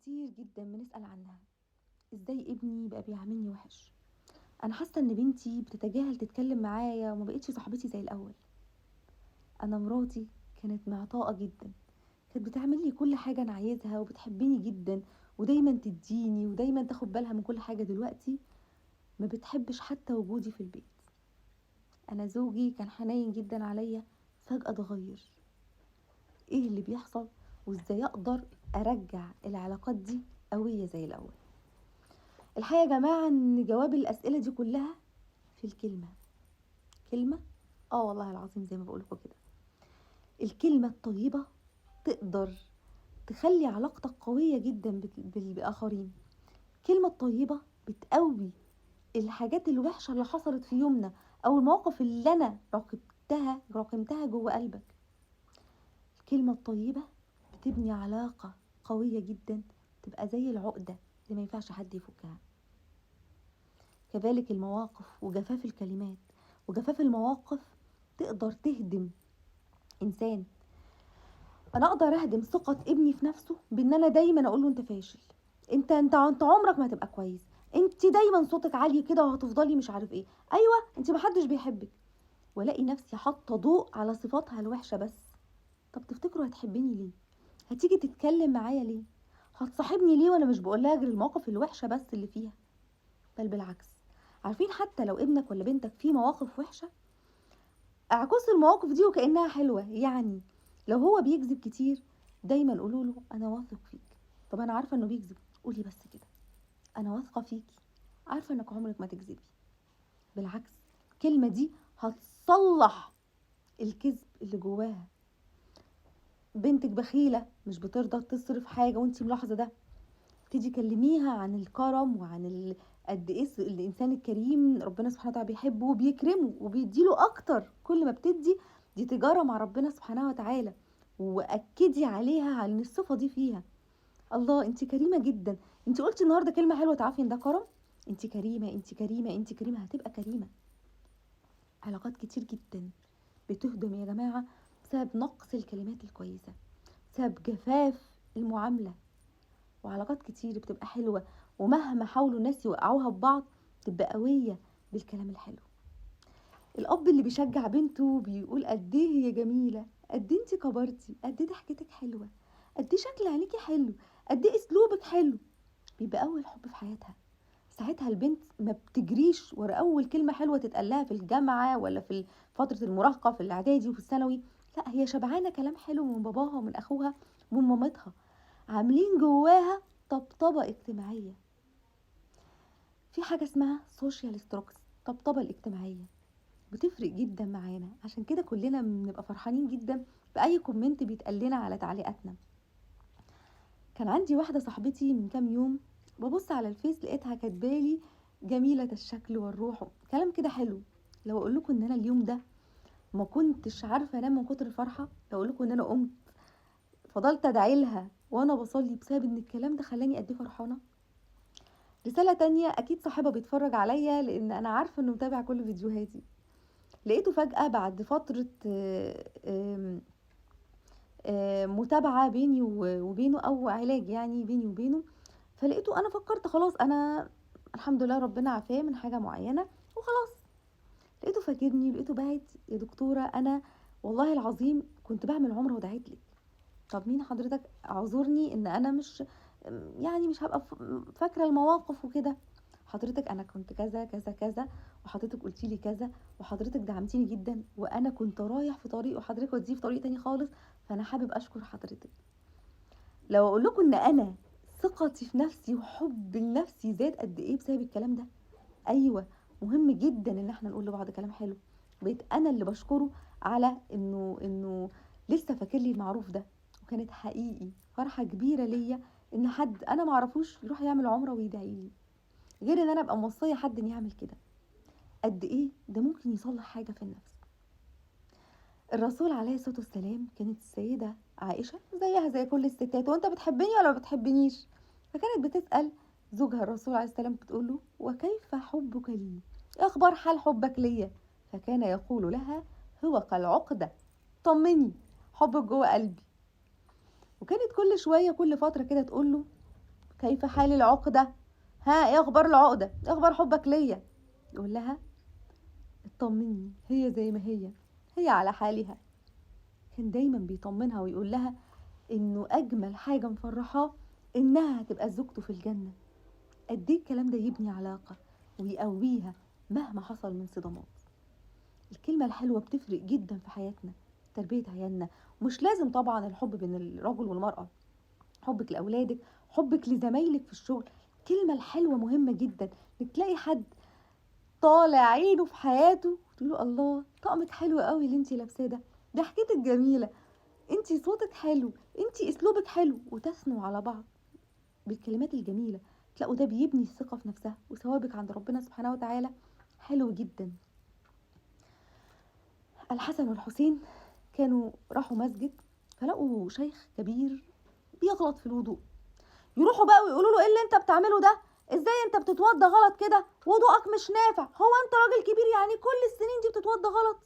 كتير جدا بنسأل عنها. ازاي ابني بقى بيعاملني وحش؟ انا حاسه ان بنتي بتتجاهل تتكلم معايا وما بقتش صاحبتي زي الاول. انا مراتي كانت معطاءه جدا، كانت بتعمل لي كل حاجه انا عايزها وبتحبني جدا، ودايما تديني ودايما تاخد بالها من كل حاجه. دلوقتي ما بتحبش حتى وجودي في البيت. انا زوجي كان حنين جدا عليا، فجأة اتغير. ايه اللي بيحصل؟ وازاي اقدر ارجع العلاقات دي قويه زي الاول؟ الحقيقة يا جماعة ان جواب الاسئلة دي كلها في الكلمة. كلمة، والله العظيم زي ما بقولكوا كده، الكلمة الطيبة تقدر تخلي علاقتك قوية جدا بآخرين. الكلمة الطيبة بتقوي الحاجات الوحشة اللي حصلت في يومنا، او المواقف اللي انا راكمتها جوه قلبك. الكلمة الطيبة بتبني علاقة قوية جدا، تبقى زي العقدة اللي ما ينفعش حد يفكها. كذلك المواقف وجفاف الكلمات وجفاف المواقف تقدر تهدم انسان. انا اقدر اهدم ثقة ابني في نفسه بان انا دايما اقول له انت فاشل، انت عمرك ما هتبقى كويس، انت دايما صوتك عالي كده وهتفضلي مش عارف ايه، ايوه انت محدش بيحبك. والاقي نفسي حاطه ضوء على صفاتها الوحشه بس. طب تفتكروا هتحبني ليه؟ هتيجي تتكلم معايا ليه؟ هتصاحبني ليه وانا مش بقولها غير المواقف الوحشه بس اللي فيها؟ بل بالعكس. عارفين حتى لو ابنك ولا بنتك في مواقف وحشه، اعكسوا المواقف دي وكأنها حلوة. يعني لو هو بيكذب كتير، دايما قولوا له انا واثق فيك. طب انا عارفة انه بيكذب، قولي بس كده، انا واثقة فيكي، عارفة انك عمرك ما تكذبي. بالعكس، الكلمة دي هتصلح الكذب اللي جواها. بنتك بخيلة مش بترضى تصرف حاجة وانتي ملاحظة ده، تيجي كلميها عن الكرم وعن قد ايه الانسان الكريم ربنا سبحانه وتعالى بيحبه وبيكرمه وبيديله اكتر. كل ما بتدي دي تجارة مع ربنا سبحانه وتعالى، واكدي عليها عن الصفة دي فيها. الله انت كريمة جدا، انت قلتي النهاردة كلمة حلوة، تعرفي ان ده كرم. انت كريمة انت كريمة انت كريمة، هتبقى كريمة. علاقات كتير جدا بتهدم يا جماعة بسبب نقص الكلمات الكويسة، بسبب جفاف المعاملة. وعلاقات كتير بتبقى حلوة ومهما حاولوا الناس يوقعوها ببعض تبقى قوية بالكلام الحلو. الأب اللي بيشجع بنته بيقول قد ايه هي جميلة، قد ايه انتي كبرتي، قد ايه ضحكتك حلوة، قد ايه شكل عينيكي حلو، قد ايه اسلوبك حلو، بيبقى أول حب في حياتها. ساعتها البنت ما بتجريش ورا أول كلمة حلوة تتقالها في الجامعة ولا في فترة المراهقة في الإعدادي وفي الثانوي، لا هي شبعانة كلام حلو من باباها ومن أخوها ومن مامتها، عاملين جواها طبطبة اجتماعية. في حاجة اسمها سوشيال ستروكس، طبطبة الاجتماعية بتفرق جدا معانا. عشان كده كلنا بنبقى فرحانين جدا بأي كومنت بيتقال لنا على تعليقاتنا. كان عندي واحدة صاحبتي من كام يوم، ببص على الفيس لقيتها كاتبالي جميلة الشكل والروح، كلام كده حلو. لو اقول لكم ان انا اليوم ده ما كنتش عارفة انام من كتر الفرحة، لو اقول لكم ان انا قمت فضلت ادعي لها وانا بصلي بسبب ان الكلام ده خلاني قد ايه فرحانة. رسالة تانية، اكيد صاحبها بيتفرج عليا لان انا عارفة انه متابع كل فيديوهاتي. لقيته فجأة بعد فترة متابعة بيني وبينه، او علاج يعني بيني وبينه. فلقيته، انا فكرت خلاص انا الحمد لله ربنا عافاه من حاجة معينة وخلاص. لقيته فاكرني، لقيته باعت يا دكتورة انا والله العظيم كنت بعمل عمرة ودعيت لك. طب مين حضرتك؟ اعذرني ان انا مش يعني مش هبقى فاكرة المواقف وكده. حضرتك انا كنت كذا كذا كذا، وحضرتك قلتي لي كذا، وحضرتك دعمتيني جدا، وانا كنت رايح في طريق وحضرتك وديه في طريق تاني خالص، فانا حابب اشكر حضرتك. لو اقول لكم ان انا ثقتي في نفسي وحب لنفسي زاد قد ايه بسبب الكلام ده. ايوه، مهم جدا ان احنا نقول لبعض كلام حلو. بقيت انا اللي بشكره على انه لسه فاكر لي المعروف ده. وكانت حقيقي فرحه كبيره ليا ان حد انا معرفوش يروح يعمل عمره ويدعي لي، غير ان انا ابقى موصيه حد ان يعمل كده. قد ايه ده ممكن يصلح حاجه في النفس. الرسول عليه الصلاه والسلام، كانت السيده عائشه زيها زي كل الستات، وانت بتحبني ولا ما بتحبنيش؟ فكانت بتسال زوجها الرسول عليه السلام، بتقول له وكيف حبك لي، ايه اخبار حال حبك ليا؟ فكان يقول لها هو كالعقده، طمني، حبك جوه قلبي. وكانت كل شويه كل فتره كده تقول له كيف حال العقدة؟ ها، ايه اخبار العقدة؟ ايه اخبار حبك ليا؟ يقول لها اطمني، هي زي ما هي على حالها. كان دايما بيطمنها ويقول لها انه اجمل حاجة مفرحاه انها هتبقى زوجته في الجنة. قد ايه الكلام ده يبني علاقة ويقويها مهما حصل من صدمات. الكلمة الحلوة بتفرق جدا في حياتنا، تربية عيالنا. مش لازم طبعا الحب بين الرجل والمرأة، حبك لأولادك، حبك لزمايلك في الشغل. الكلمة الحلوة مهمة جدا. انك تلاقي حد طالع عينه في حياته تقول له الله طقمك حلو قوي اللي انتي لابساه ده، ضحكتك جميلة، انتي صوتك حلو، انتي اسلوبك حلو، وتثنوا على بعض بالكلمات الجميلة. تلاقوا ده بيبني الثقة في نفسها، وثوابك عند ربنا سبحانه وتعالى حلو جدا. الحسن والحسين كانوا راحوا مسجد، فلقوا شيخ كبير بيغلط في الوضوء. يروحوا بقى ويقولوا له ايه اللي انت بتعمله ده؟ ازاي انت بتتوضى غلط كده؟ وضوءك مش نافع، هو انت راجل كبير يعني كل السنين دي بتتوضى غلط؟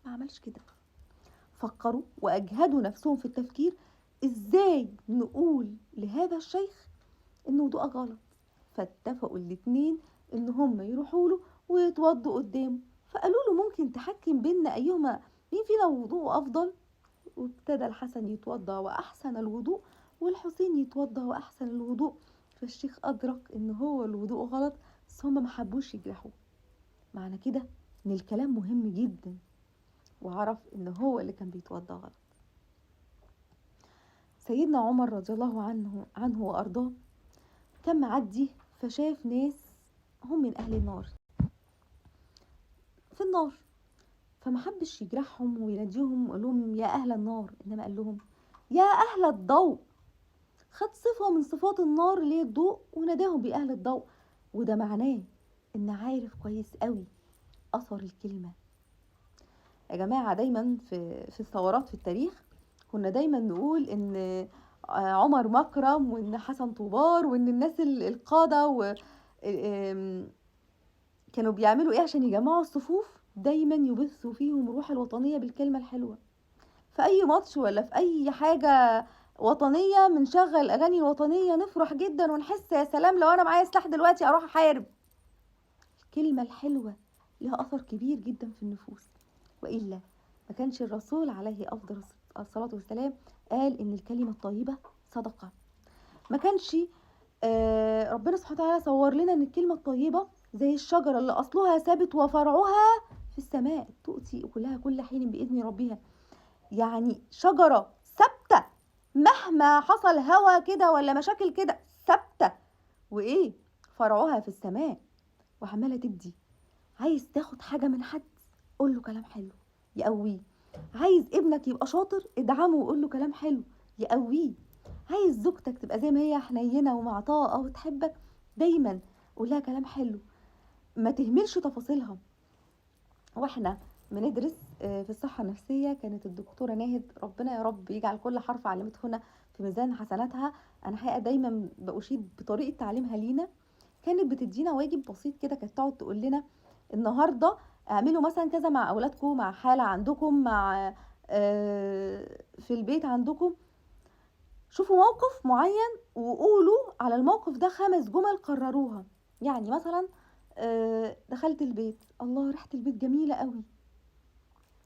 ما عملش كده. فكروا واجهدوا نفسهم في التفكير ازاي نقول لهذا الشيخ ان وضوءك غلط. فاتفقوا الاتنين ان هم يروحوا له ويتوضوا قدامه. فقالوا له ممكن تحكم بينا ايهما مين فينا وضوءه افضل؟ وابتدى الحسن يتوضى واحسن الوضوء، والحسين يتوضى واحسن الوضوء. فالشيخ ادرك ان هو الوضوء غلط، بس هم ما حبوش يجرحوه. معنى كده ان الكلام مهم جدا، وعرف ان هو اللي كان بيتوضى غلط. سيدنا عمر رضي الله عنه وارضاه كان معدي فشاف ناس هم من اهل النار في النار، فما حبش يجرحهم ويناديهم ويقول لهم يا اهل النار، انما قال لهم يا اهل الضوء. خد صفة من صفات النار اللي هي الضوء وناداهم بأهل الضوء. وده معناه ان عارف كويس قوي اثر الكلمة. يا جماعة دايما في الثورات في التاريخ كنا دايما نقول ان عمر مكرم وان حسن طوبار وان الناس القادة كانوا بيعملوا ايه عشان يجمعوا الصفوف؟ دايما يبثوا فيهم الروح الوطنية بالكلمة الحلوة. في اي ماتش ولا في اي حاجة وطنية بنشغل الاغاني الوطنية نفرح جدا ونحس يا سلام لو انا معايا سلاح دلوقتي اروح احارب. الكلمة الحلوة لها اثر كبير جدا في النفوس، والا ما كانش الرسول عليه افضل الصلاة والسلام قال ان الكلمة الطيبة صدقة. ما كانش ربنا سبحانه وتعالى صور لنا ان الكلمة الطيبة زي الشجرة اللي اصلها ثابت وفرعها في السماء تؤتي اكلها كل حين باذن ربها. يعني شجرة ثابتة مهما حصل هوا كده ولا مشاكل كده ثابتة، وايه فرعها في السماء وعمالة تدي. عايز تاخد حاجة من حد قول له كلام حلو يقويه. عايز ابنك يبقى شاطر ادعمه وقول له كلام حلو يقويه. عايز زوجتك تبقى زي ما هي حنينة ومعطاءة وتحبك دايما قول لها كلام حلو، ما تهملش تفاصيلها. واحنا بندرس في الصحة النفسية كانت الدكتورة ناهد ربنا يا رب يجعل كل حرف علمته هنا في ميزان حسناتها. انا حقيقة دايما بأشيد بطريقة تعليمها لينا. كانت بتدينا واجب بسيط كده، كانت تقعد تقول لنا النهارده اعملوا مثلا كذا مع اولادكم، مع حالة عندكم، مع في البيت عندكم. شوفوا موقف معين وقولوا على الموقف ده 5 جمل قرروها. يعني مثلا دخلت البيت الله ريحة البيت جميلة قوي.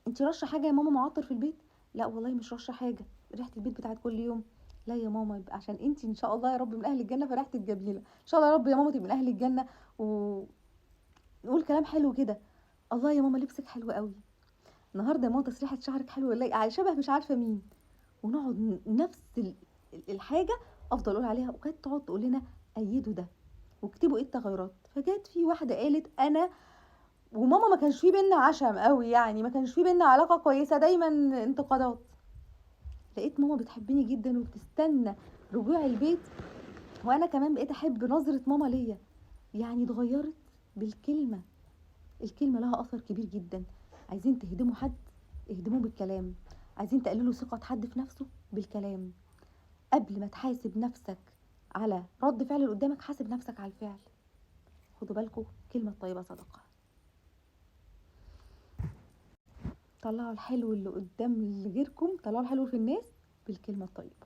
انتي رشه حاجه يا ماما معطر في البيت؟ لا والله مش رشه حاجه، ريحه البيت بتاعت كل يوم. لا يا ماما يبقى عشان انتي ان شاء الله يا رب من اهل الجنه فريحتك جميله، ان شاء الله يا رب يا ماما تبقي من اهل الجنه. ونقول كلام حلو كده. الله يا ماما لبسك حلو قوي النهارده، يا ماما تسريحه شعرك حلوه ولا على شبه مش عارفه مين. ونقعد نفس الحاجه افضل اقول عليها، وكانت تقعد تقول لنا ايدوا ده واكتبوا ايه التغيرات. فجت في واحده قالت انا وماما ما كانش في بينا عشم قوي، يعني ما كانش في بينا علاقه كويسه، دايما انتقادات. لقيت ماما بتحبني جدا وبتستنى رجوع البيت، وانا كمان بقيت احب نظره ماما ليا. يعني اتغيرت بالكلمه. الكلمه لها اثر كبير جدا. عايزين تهدموا حد اهدموه بالكلام، عايزين تقللوا ثقه حد في نفسه بالكلام. قبل ما تحاسب نفسك على رد فعل اللي قدامك حاسب نفسك على الفعل. خدوا بالكم كلمه طيبه صدقه. طلعوا الحلو اللي قدام اللي غيركم، طلعوا الحلو في الناس بالكلمة الطيبة.